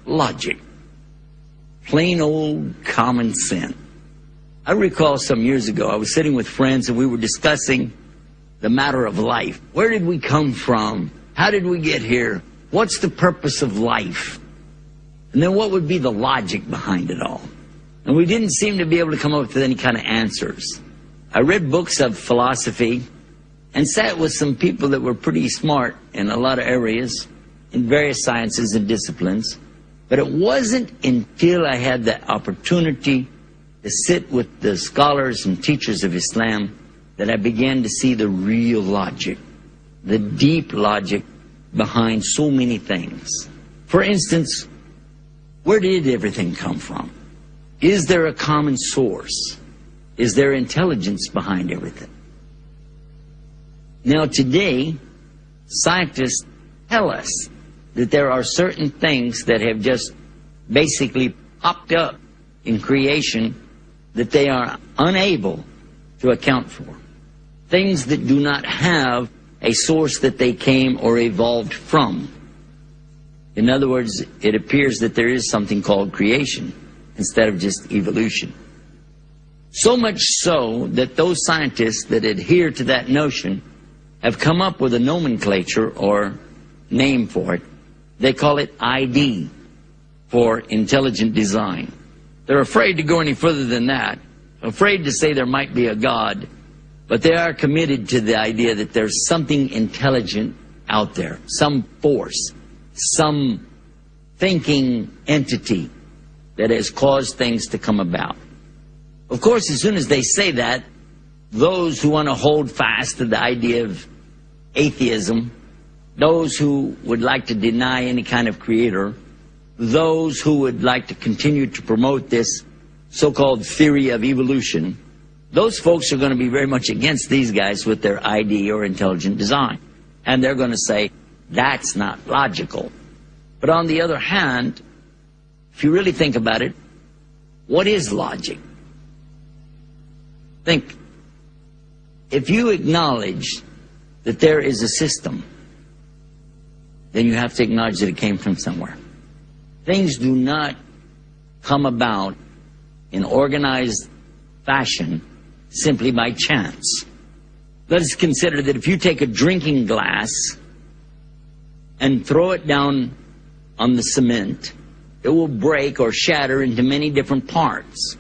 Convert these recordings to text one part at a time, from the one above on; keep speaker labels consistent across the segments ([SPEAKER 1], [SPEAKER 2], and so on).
[SPEAKER 1] logic. Plain old common sense. I recall some years ago, I was sitting with friends and we were discussing the matter of life. Where did we come from? How did we get here? What's the purpose of life? And then what would be the logic behind it all? And we didn't seem to be able to come up with any kind of answers. I read books of philosophy and sat with some people that were pretty smart in a lot of areas, in various sciences and disciplines. But it wasn't until I had the opportunity to sit with the scholars and teachers of Islam that I began to see the real logic, the deep logic behind so many things. For instance, where did everything come from? Is there a common source? Is there intelligence behind everything? Now today, scientists tell us that there are certain things that have just basically popped up in creation that they are unable to account for. Things that do not have a source that they came or evolved from. In other words, it appears that there is something called creation instead of just evolution. So much so that those scientists that adhere to that notion have come up with a nomenclature or name for it. They call it ID, for intelligent design. They're afraid to go any further than that, afraid to say there might be a God, but they are committed to the idea that there's something intelligent out there, some force, some thinking entity that has caused things to come about. Of course, as soon as they say that, those who want to hold fast to the idea of atheism, those who would like to deny any kind of creator, those who would like to continue to promote this so-called theory of evolution, those folks are going to be very much against these guys with their ID or intelligent design. And they're going to say, that's not logical. But on the other hand, if you really think about it, what is logic? Think, if you acknowledge that there is a system, then you have to acknowledge that it came from somewhere. Things do not come about in organized fashion simply by chance. Let us consider that if you take a drinking glass and throw it down on the cement, it will break or shatter into many different parts.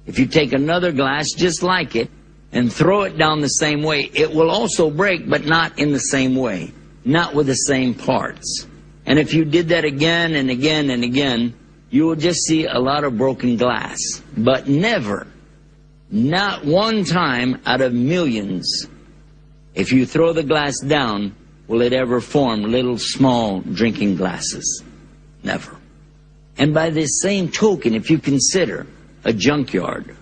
[SPEAKER 1] If you take another glass just like it and throw it down the same way, it will also break, but not in the same way, not with the same parts. And if you did that again and again and again, you will just see a lot of broken glass. But never, not one time out of millions, if you throw the glass down, will it ever form little small drinking glasses. Never. And by this same token, if you consider a junkyard,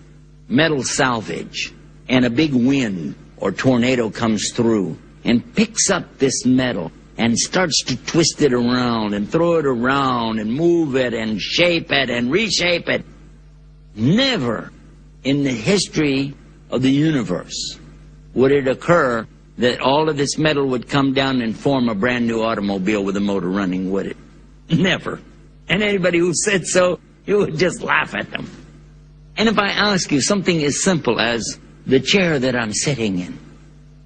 [SPEAKER 1] metal salvage, and a big wind or tornado comes through and picks up this metal and starts to twist it around and throw it around and move it and shape it and reshape it, never in the history of the universe would it occur that all of this metal would come down and form a brand new automobile with a motor running, would it? Never. And anybody who said so, you would just laugh at them. And if I ask you something as simple as the chair that I'm sitting in,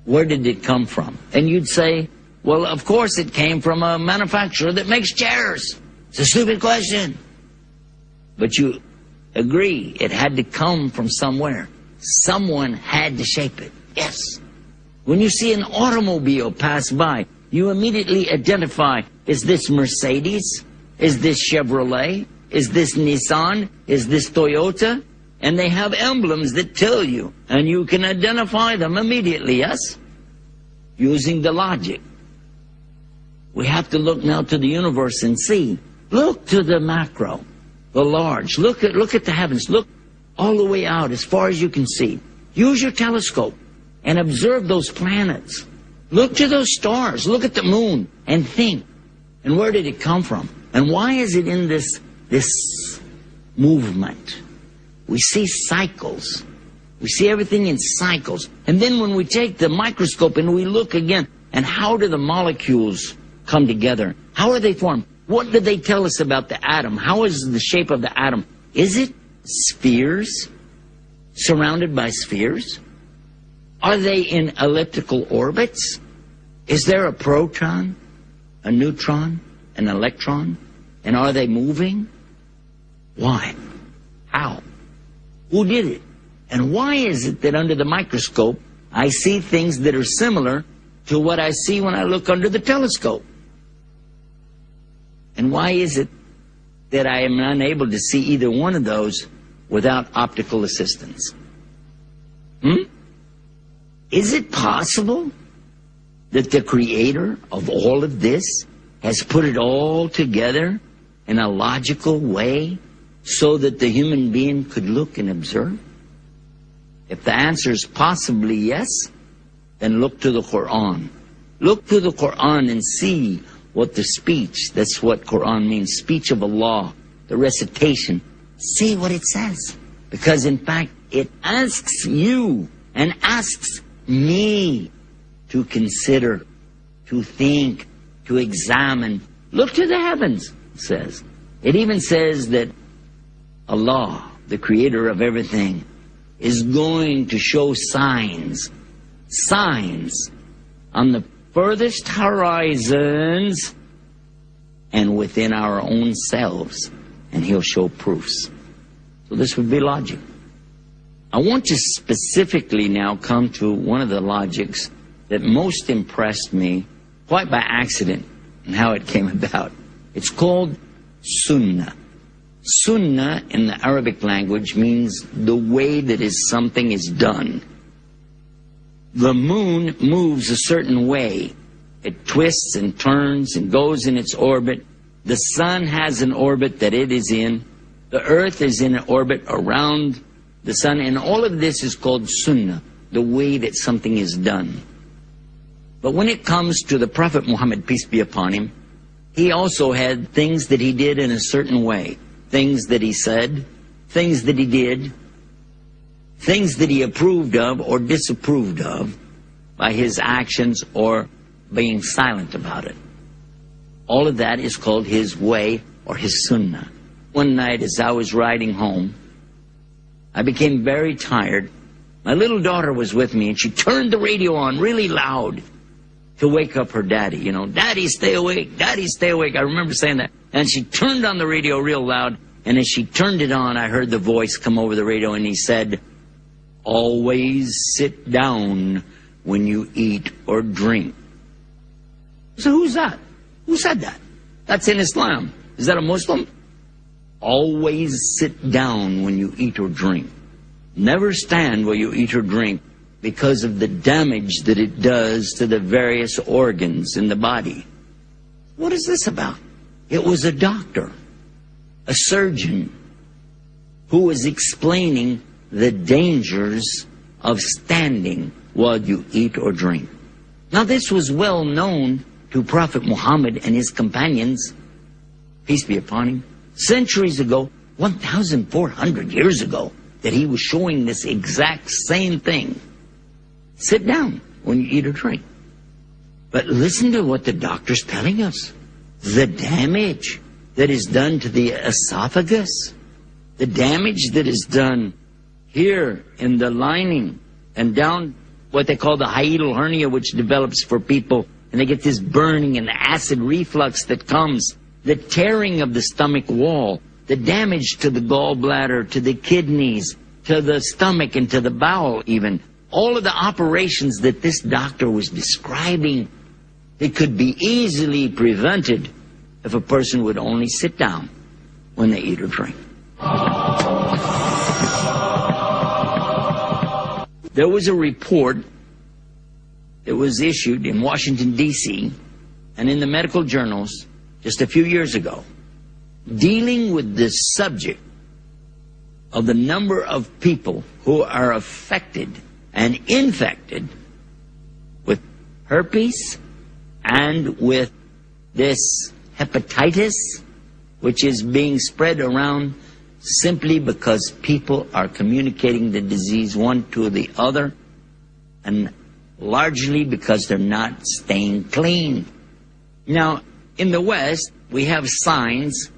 [SPEAKER 1] where did it come from? And you'd say, well, of course it came from a manufacturer that makes chairs. It's a stupid question. But you agree it had to come from somewhere. Someone had to shape it. Yes. When you see an automobile pass by, you immediately identify, is this Mercedes? Is this Chevrolet? Is this Nissan? Is this Toyota? And they have emblems that tell you, and you can identify them immediately, yes? Using the logic. We have to look now to the universe and see. Look to the macro, the large. Look at the heavens. Look all the way out as far as you can see. Use your telescope and observe those planets. Look to those stars. Look at the moon and think. And where did it come from? And why is it in this movement? We see cycles. We see everything in cycles. And then when we take the microscope and we look again, and how do the molecules come together? How are they formed? What do they tell us about the atom? How is the shape of the atom? Is it spheres surrounded by spheres? Are they in elliptical orbits? Is there a proton, a neutron, an electron? And are they moving? Why? How? Who did it? And why is it that under the microscope I see things that are similar to what I see when I look under the telescope? And why is it that I am unable to see either one of those without optical assistance? Is it possible that the creator of all of this has put it all together in a logical way so that the human being could look and observe? If the answer is possibly yes, then look to the Quran. Look to the Quran and see what the speech, that's what Quran means, speech of Allah, the recitation. See what it says. Because in fact, it asks you and asks me to consider, to think, to examine. Look to the heavens, it says. It even says that Allah, the creator of everything, is going to show signs on the furthest horizons and within our own selves, and he'll show proofs. So this would be logic. I want to specifically now come to one of the logics that most impressed me, quite by accident, and how it came about. It's called Sunnah. Sunnah in the Arabic language means the way that something is done. The moon moves a certain way. It twists and turns and goes in its orbit. The sun has an orbit that it is in. The earth is in an orbit around the sun. And all of this is called Sunnah, the way that something is done. But when it comes to the Prophet Muhammad, peace be upon him, he also had things that he did in a certain way. Things that he said, things that he did, things that he approved of or disapproved of by his actions or being silent about it. All of that is called his way or his sunnah. One night as I was riding home, I became very tired. My little daughter was with me and she turned the radio on really loud to wake up her daddy. You know, Daddy, stay awake, Daddy, stay awake. I remember saying that. And she turned on the radio real loud, and as she turned it on, I heard the voice come over the radio, and he said, "Always sit down when you eat or drink." So who's that? Who said that? That's in Islam. Is that a Muslim? Always sit down when you eat or drink. Never stand while you eat or drink, because of the damage that it does to the various organs in the body. What is this about? It was a doctor, a surgeon, who was explaining the dangers of standing while you eat or drink. Now this was well known to Prophet Muhammad and his companions, peace be upon him, centuries ago, 1,400 years ago, that he was showing this exact same thing. Sit down when you eat or drink. But listen to what the doctor's telling us. The damage that is done to the esophagus, the damage that is done here in the lining and down what they call the hiatal hernia, which develops for people, and they get this burning and the acid reflux that comes, the tearing of the stomach wall, the damage to the gallbladder, to the kidneys, to the stomach, and to the bowel even. All of the operations that this doctor was describing, they could be easily prevented if a person would only sit down when they eat or drink. There was a report that was issued in Washington, D.C., and in the medical journals just a few years ago, dealing with the subject of the number of people who are affected and infected with herpes and with this hepatitis, which is being spread around simply because people are communicating the disease one to the other, and largely because they're not staying clean. Now, in the West, we have signs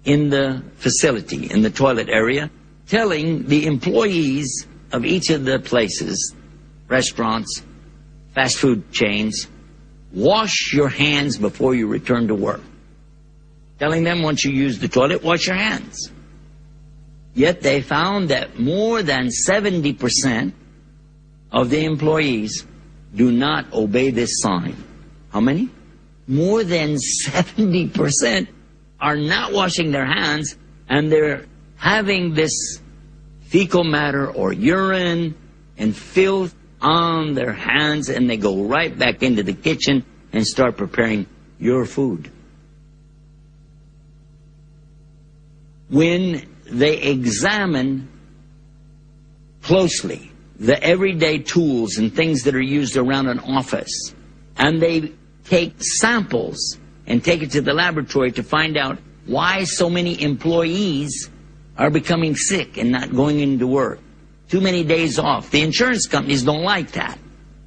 [SPEAKER 1] in the facility, in the toilet area, telling the employees of each of the places, restaurants, fast food chains, wash your hands before you return to work. Telling them once you use the toilet, wash your hands. Yet they found that more than 70% of the employees do not obey this sign. How many? More than 70% are not washing their hands, and they're having this fecal matter or urine and filth on their hands, and they go right back into the kitchen and start preparing your food. When they examine closely the everyday tools and things that are used around an office, and they take samples and take it to the laboratory to find out why so many employees are becoming sick and not going into work. Too many days off. The insurance companies don't like that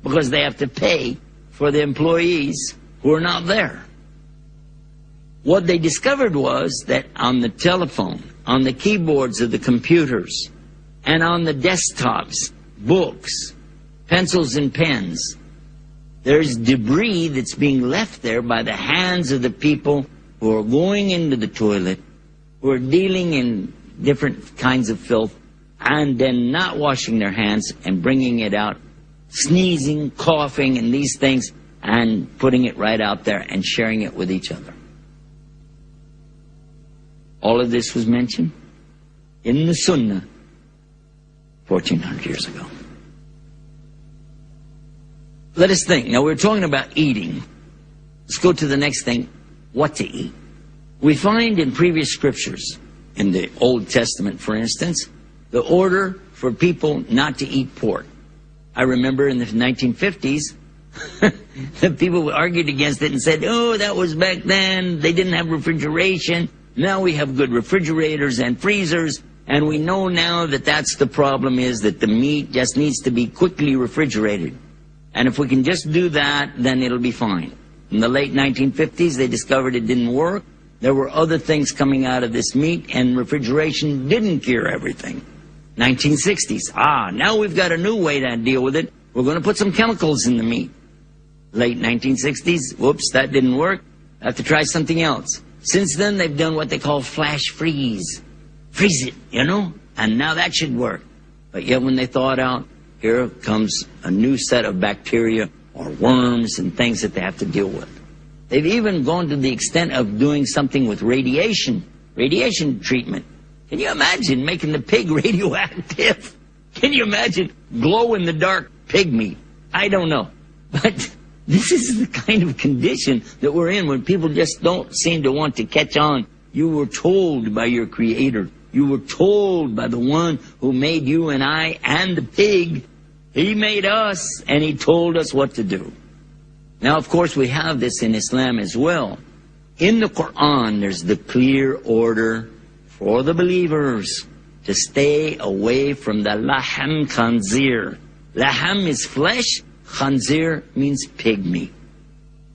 [SPEAKER 1] because they have to pay for the employees who are not there. What they discovered was that on the telephone, on the keyboards of the computers, and on the desktops, books, pencils and pens, there's debris that's being left there by the hands of the people who are going into the toilet, who are dealing in different kinds of filth, and then not washing their hands and bringing it out, sneezing, coughing, and these things, and putting it right out there and sharing it with each other. All of this was mentioned in the Sunnah 1400 years ago. Let us think. Now we're talking about eating. Let's go to the next thing, what to eat. We find in previous scriptures, in the Old Testament for instance, the order for people not to eat pork. I remember in the 1950s, the people argued against it and said, oh, that was back then, they didn't have refrigeration. Now we have good refrigerators and freezers, and we know now that that's the problem, is that the meat just needs to be quickly refrigerated. And if we can just do that, then it'll be fine. In the late 1950s, they discovered it didn't work. There were other things coming out of this meat, and refrigeration didn't cure everything. 1960s, now we've got a new way to deal with it. We're going to put some chemicals in the meat. Late 1960s, whoops, that didn't work. Have to try something else. Since then, they've done what they call flash freeze. Freeze it, and now that should work. But yet when they thaw it out, here comes a new set of bacteria or worms and things that they have to deal with. They've even gone to the extent of doing something with radiation treatment. Can you imagine making the pig radioactive? Can you imagine glow-in-the-dark pig meat? I don't know. But this is the kind of condition that we're in when people just don't seem to want to catch on. You were told by your Creator. You were told by the one who made you and I and the pig. He made us, and he told us what to do. Now, of course, we have this in Islam as well. In the Quran, there's the clear order for the believers to stay away from the laham khanzir. Laham is flesh, khanzir means pig meat.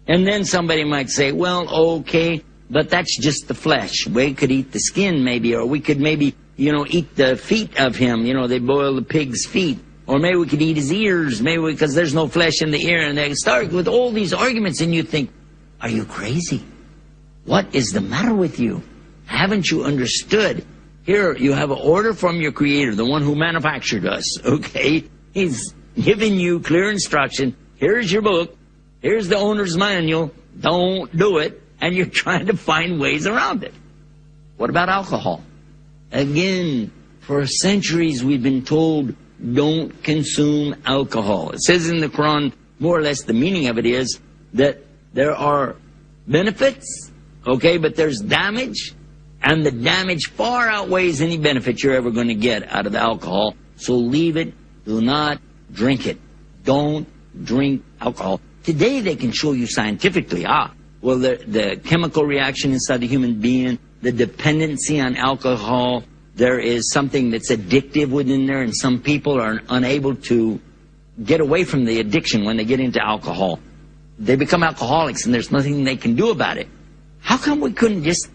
[SPEAKER 1] And then somebody might say, well, okay, but that's just the flesh. We could eat the skin maybe, or we could maybe, eat the feet of him. They boil the pig's feet. Or maybe we could eat his ears, because there's no flesh in the ear. And they start with all these arguments, and you think, are you crazy? What is the matter with you? Haven't you understood? Here, you have an order from your Creator, the one who manufactured us, okay? He's giving you clear instruction. Here's your book. Here's the owner's manual. Don't do it. And you're trying to find ways around it. What about alcohol? Again, for centuries we've been told, don't consume alcohol. It says in the Quran, more or less the meaning of it is that there are benefits, okay, but there's damage, and the damage far outweighs any benefit you're ever going to get out of the alcohol. So leave it. Do not drink it. Don't drink alcohol. Today they can show you scientifically, the chemical reaction inside the human being, the dependency on alcohol, there is something that's addictive within there, and some people are unable to get away from the addiction when they get into alcohol. They become alcoholics, and there's nothing they can do about it. How come we couldn't just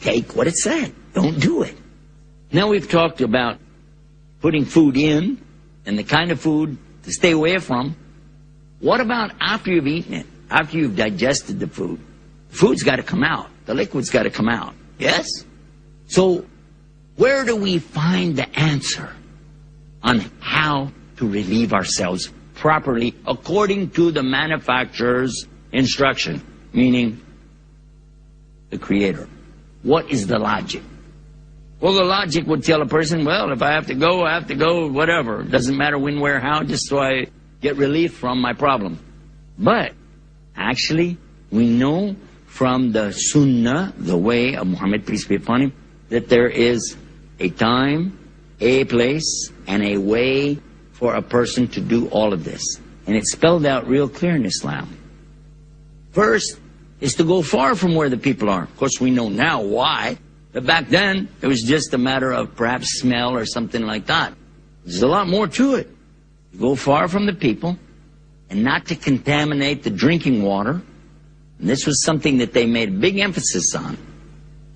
[SPEAKER 1] take what it said? Don't do it. Now we've talked about putting food in and the kind of food to stay away from. What about after you've eaten it? After you've digested the food? The food's got to come out. The liquid's got to come out. Yes? So where do we find the answer on how to relieve ourselves properly according to the manufacturer's instruction, meaning the Creator? What is the logic? Well, the logic would tell a person, well, if I have to go, I have to go, whatever. It doesn't matter when, where, how, just so I get relief from my problem. But actually, we know from the Sunnah, the way of Muhammad, peace be upon him, that there is a time, a place, and a way for a person to do all of this. And it's spelled out real clear in Islam. First is to go far from where the people are. Of course, we know now why. But back then, it was just a matter of perhaps smell or something like that. There's a lot more to it. You go far from the people, and not to contaminate the drinking water. And this was something that they made a big emphasis on.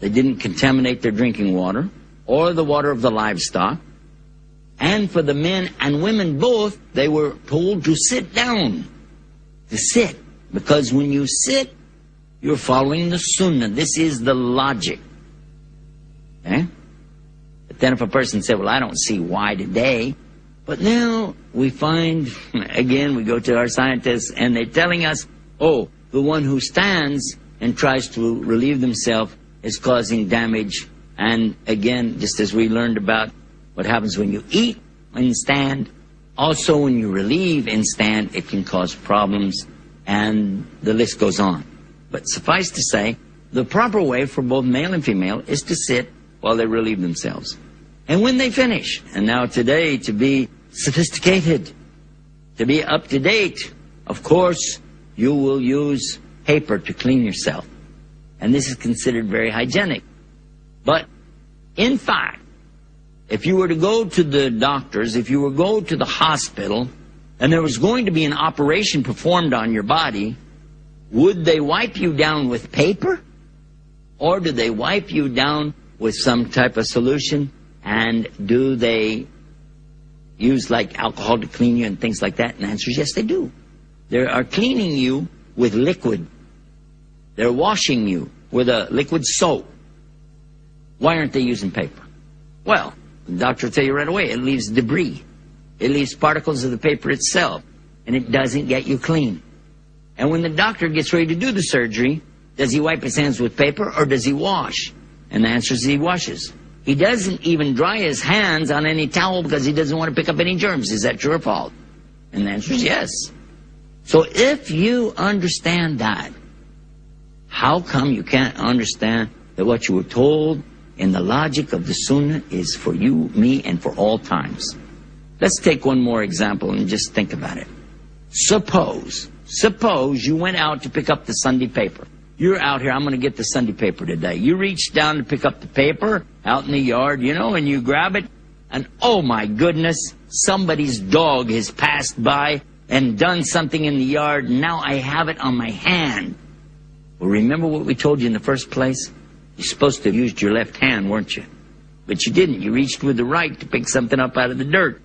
[SPEAKER 1] They didn't contaminate their drinking water or the water of the livestock. And for the men and women both, they were told to sit down. To sit. Because when you sit, you're following the Sunnah. This is the logic. Okay? But then if a person said, well, I don't see why today. But now we find, again, we go to our scientists, and they're telling us, oh, the one who stands and tries to relieve themselves is causing damage. And again, just as we learned about what happens when you eat and stand, also when you relieve and stand, it can cause problems, and the list goes on. But suffice to say, the proper way for both male and female is to sit while they relieve themselves. And when they finish, and now today, to be sophisticated, to be up to date, of course, you will use paper to clean yourself. And this is considered very hygienic. But in fact, if you were to go to the doctors, if you were to go to the hospital, and there was going to be an operation performed on your body, would they wipe you down with paper? Or do they wipe you down with some type of solution? And do they use like alcohol to clean you and things like that? And the answer is yes, they do. They are cleaning you with liquid. They're washing you with a liquid soap. Why aren't they using paper? Well, the doctor will tell you right away, it leaves debris. It leaves particles of the paper itself, and it doesn't get you clean. And when the doctor gets ready to do the surgery, does he wipe his hands with paper or does he wash? And the answer is he washes. He doesn't even dry his hands on any towel because he doesn't want to pick up any germs. Is that true or false? And the answer is yes. So if you understand that, how come you can't understand that what you were told in the logic of the Sunnah is for you, me, and for all times? Let's take one more example and just think about it. Suppose you went out to pick up the Sunday paper. You're out here, I'm going to get the Sunday paper today. You reach down to pick up the paper out in the yard, you know, and you grab it, and oh my goodness, somebody's dog has passed by and done something in the yard, and now I have it on my hand. Well, remember what we told you in the first place? You're supposed to have used your left hand, weren't you? But you didn't. You reached with the right to pick something up out of the dirt.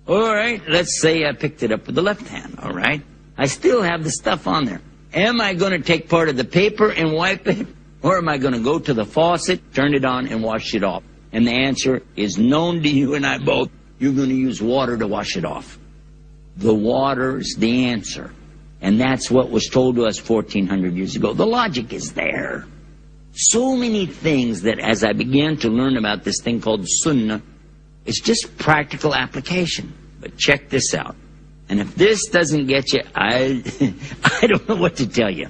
[SPEAKER 1] All right, let's say I picked it up with the left hand, all right? I still have the stuff on there. Am I going to take part of the paper and wipe it? Or am I going to go to the faucet, turn it on, and wash it off? And the answer is known to you and I both. You're going to use water to wash it off. The water's the answer. And that's what was told to us 1,400 years ago. The logic is there. So many things that as I began to learn about this thing called Sunnah, it's just practical application. But check this out. And if this doesn't get you, I don't know what to tell you.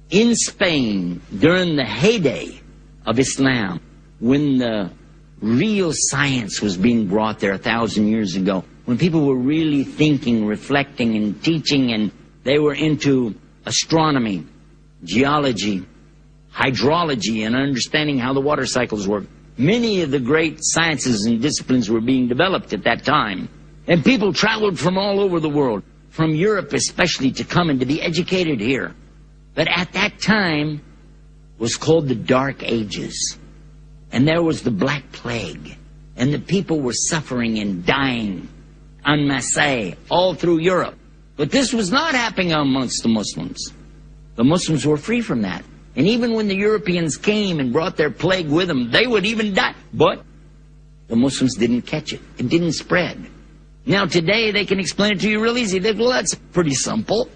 [SPEAKER 1] In Spain, during the heyday of Islam, when the real science was being brought there 1,000 years ago, when people were really thinking, reflecting, and teaching, and they were into astronomy, geology, hydrology, and understanding how the water cycles work, many of the great sciences and disciplines were being developed at that time. And people traveled from all over the world, from Europe especially, to come and to be educated here. But at that time, was called the Dark Ages. And there was the Black Plague. And the people were suffering and dying en masse all through Europe. But this was not happening amongst the Muslims. The Muslims were free from that. And even when the Europeans came and brought their plague with them, they would even die. But the Muslims didn't catch it. It didn't spread. Now today they can explain it to you real easy. Well, that's pretty simple.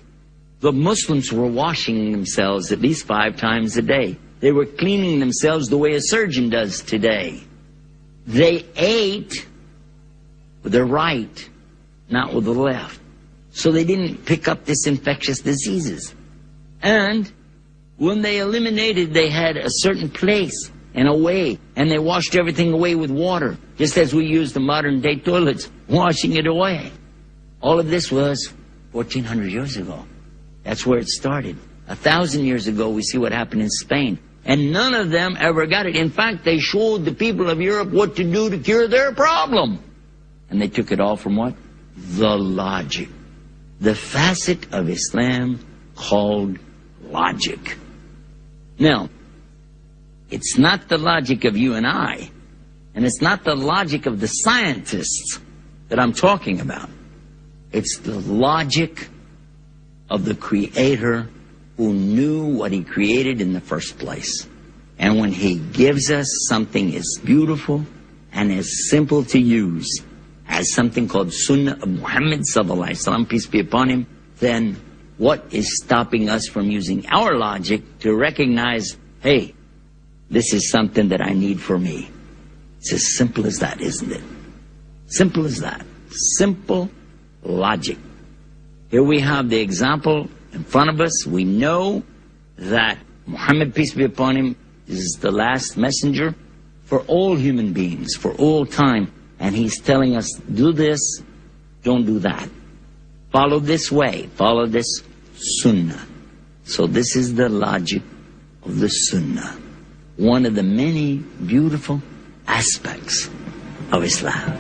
[SPEAKER 1] The Muslims were washing themselves at least 5 times a day. They were cleaning themselves the way a surgeon does today. They ate with their right, not with the left. So they didn't pick up this infectious diseases. And when they eliminated, they had a certain place and a way, and they washed everything away with water, just as we use the modern day toilets, washing it away. All of this was 1400 years ago. That's where it started. 1,000 years ago, we see what happened in Spain. And none of them ever got it. In fact, they showed the people of Europe what to do to cure their problem. And they took it all from what? The logic. The facet of Islam called logic. Now, it's not the logic of you and I, and it's not the logic of the scientists that I'm talking about. It's the logic of the Creator who knew what He created in the first place. And when He gives us something as beautiful and as simple to use as something called Sunnah of Muhammad sallallahu alaihi wasallam, peace be upon him, then what is stopping us from using our logic to recognize, hey, this is something that I need for me? It's as simple as that, isn't it? Simple as that. Simple logic. Here we have the example in front of us. We know that Muhammad, peace be upon him, is the last messenger for all human beings, for all time. And he's telling us, do this, don't do that. Follow this way, follow this sunnah. So this is the logic of the sunnah. One of the many beautiful aspects of Islam.